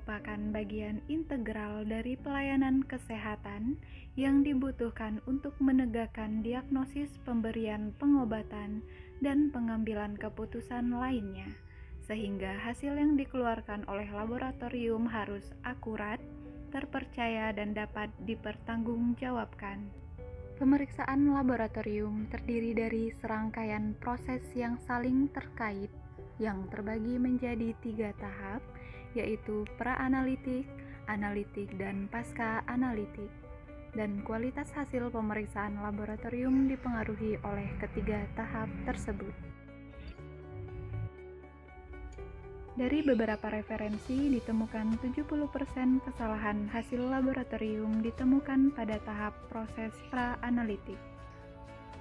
merupakan bagian integral dari pelayanan kesehatan yang dibutuhkan untuk menegakkan diagnosis, pemberian pengobatan, dan pengambilan keputusan lainnya, sehingga hasil yang dikeluarkan oleh laboratorium harus akurat, terpercaya, dan dapat dipertanggungjawabkan. Pemeriksaan laboratorium terdiri dari serangkaian proses yang saling terkait yang terbagi menjadi 3 tahap, yaitu pra-analitik, analitik, dan pasca-analitik. Dan kualitas hasil pemeriksaan laboratorium dipengaruhi oleh ketiga tahap tersebut. Dari beberapa referensi ditemukan 70% kesalahan hasil laboratorium ditemukan pada tahap proses pra-analitik.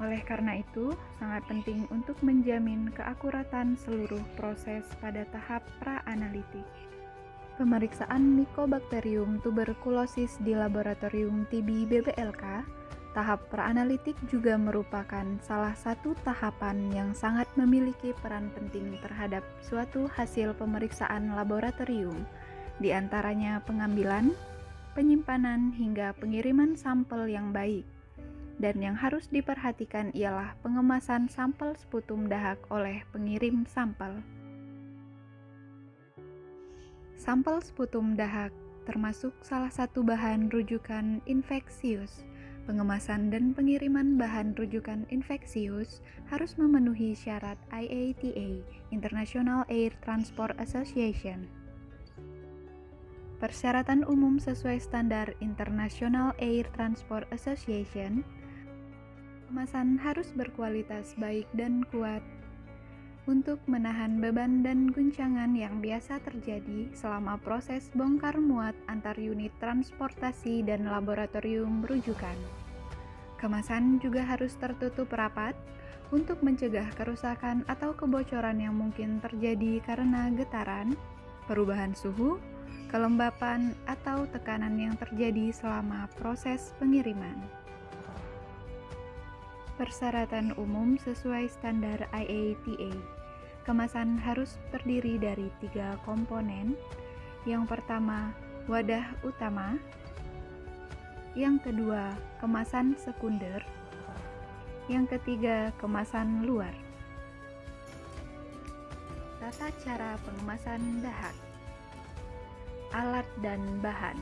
Oleh karena itu, sangat penting untuk menjamin keakuratan seluruh proses pada tahap pra-analitik. Pemeriksaan Mycobacterium tuberculosis di laboratorium TB BBLK, tahap pra-analitik juga merupakan salah satu tahapan yang sangat memiliki peran penting terhadap suatu hasil pemeriksaan laboratorium, di antaranya pengambilan, penyimpanan, hingga pengiriman sampel yang baik. Dan yang harus diperhatikan ialah pengemasan sampel sputum dahak oleh pengirim sampel. Sampel sputum dahak termasuk salah satu bahan rujukan infeksius. Pengemasan dan pengiriman bahan rujukan infeksius harus memenuhi syarat IATA, International Air Transport Association. Persyaratan umum sesuai standar International Air Transport Association. Kemasan harus berkualitas baik dan kuat untuk menahan beban dan guncangan yang biasa terjadi selama proses bongkar muat antar unit transportasi dan laboratorium rujukan. Kemasan juga harus tertutup rapat untuk mencegah kerusakan atau kebocoran yang mungkin terjadi karena getaran, perubahan suhu, kelembapan, atau tekanan yang terjadi selama proses pengiriman. Persyaratan umum sesuai standar IATA. Kemasan harus terdiri dari 3 komponen. Yang pertama, wadah utama. Yang kedua, kemasan sekunder. Yang ketiga, kemasan luar. Tata cara pengemasan dahak. Alat dan bahan.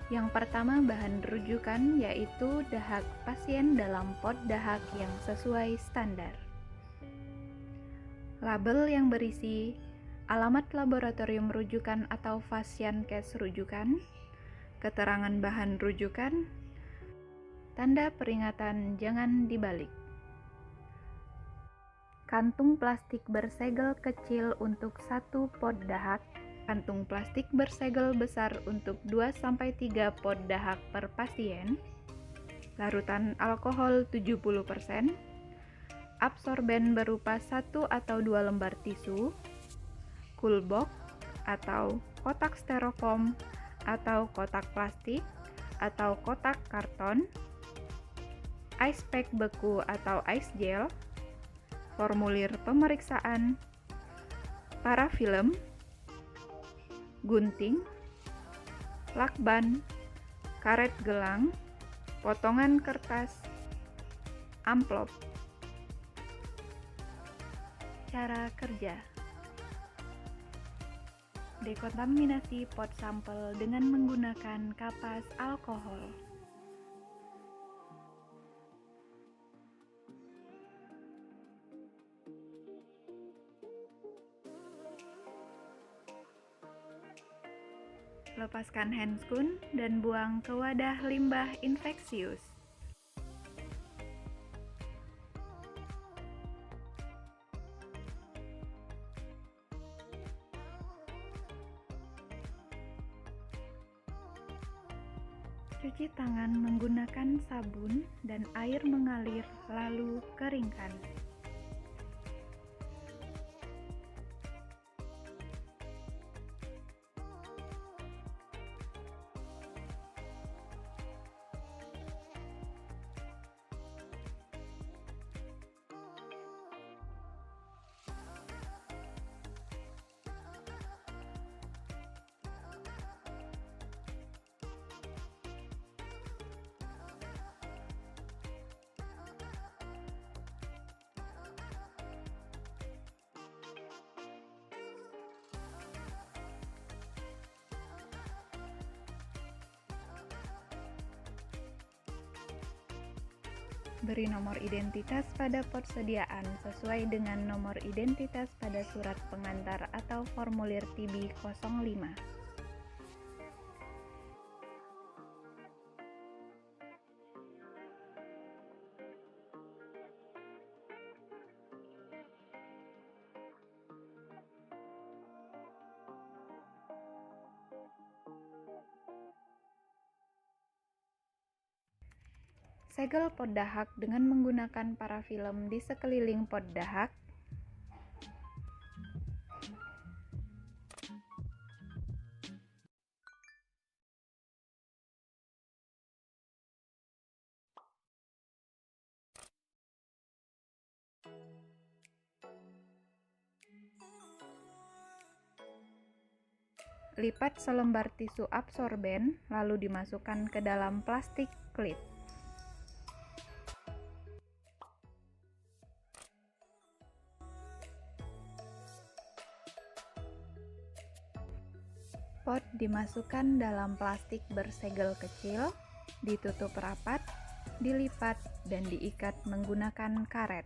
Yang pertama, bahan rujukan yaitu dahak pasien dalam pot dahak yang sesuai standar. Label yang berisi alamat laboratorium rujukan atau Fasiankes rujukan, keterangan bahan rujukan, tanda peringatan jangan dibalik. Kantung plastik bersegel kecil untuk 1 pot dahak. Kantung plastik bersegel besar untuk 2-3 pot dahak per pasien, larutan alkohol 70%, absorben berupa 1 atau 2 lembar tisu, coolbox atau kotak styrofoam atau kotak plastik atau kotak karton, ice pack beku atau ice gel, formulir pemeriksaan, parafilm, gunting, lakban, karet gelang, potongan kertas, amplop. Cara kerja: dekontaminasi pot sampel dengan menggunakan kapas alkohol. Lepaskan handscoon dan buang ke wadah limbah infeksius. Cuci tangan menggunakan sabun dan air mengalir lalu keringkan. Beri nomor identitas pada pot sediaan sesuai dengan nomor identitas pada surat pengantar atau formulir TB 05. Segel pot dahak dengan menggunakan parafilm di sekeliling pot dahak. Lipat selembar tisu absorben, lalu dimasukkan ke dalam plastik klip. Pot dimasukkan dalam plastik bersegel kecil, ditutup rapat, dilipat, dan diikat menggunakan karet.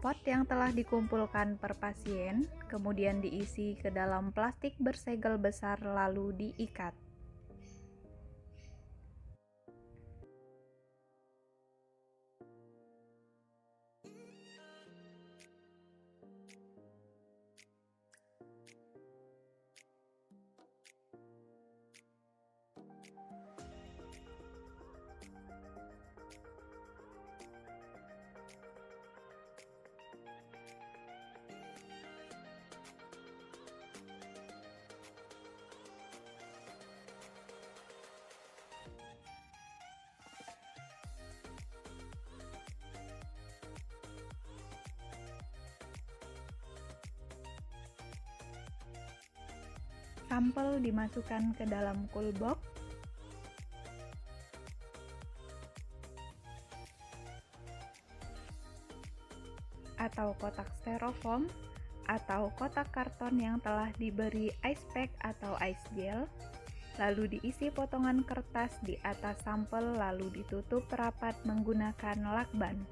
Pot yang telah dikumpulkan per pasien kemudian diisi ke dalam plastik bersegel besar lalu diikat. Sampel dimasukkan ke dalam cool box. Atau kotak styrofoam atau kotak karton yang telah diberi ice pack atau ice gel, lalu diisi potongan kertas di atas sampel lalu ditutup rapat menggunakan lakban.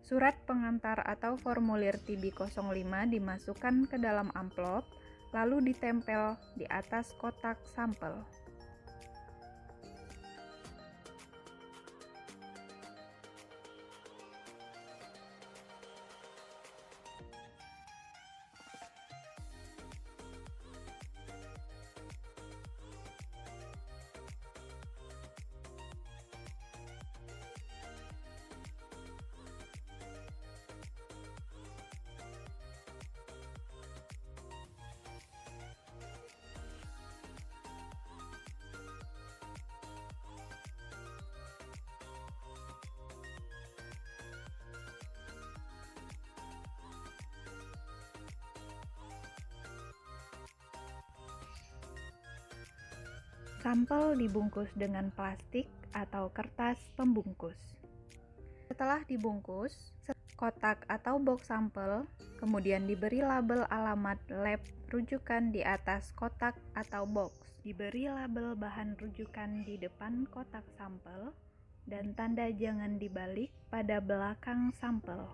Surat pengantar atau formulir TB 05 dimasukkan ke dalam amplop, lalu ditempel di atas kotak sampel. Sampel dibungkus dengan plastik atau kertas pembungkus. Setelah dibungkus, kotak atau box sampel kemudian diberi label alamat lab rujukan di atas kotak atau box. Diberi label bahan rujukan di depan kotak sampel dan tanda jangan dibalik pada belakang sampel.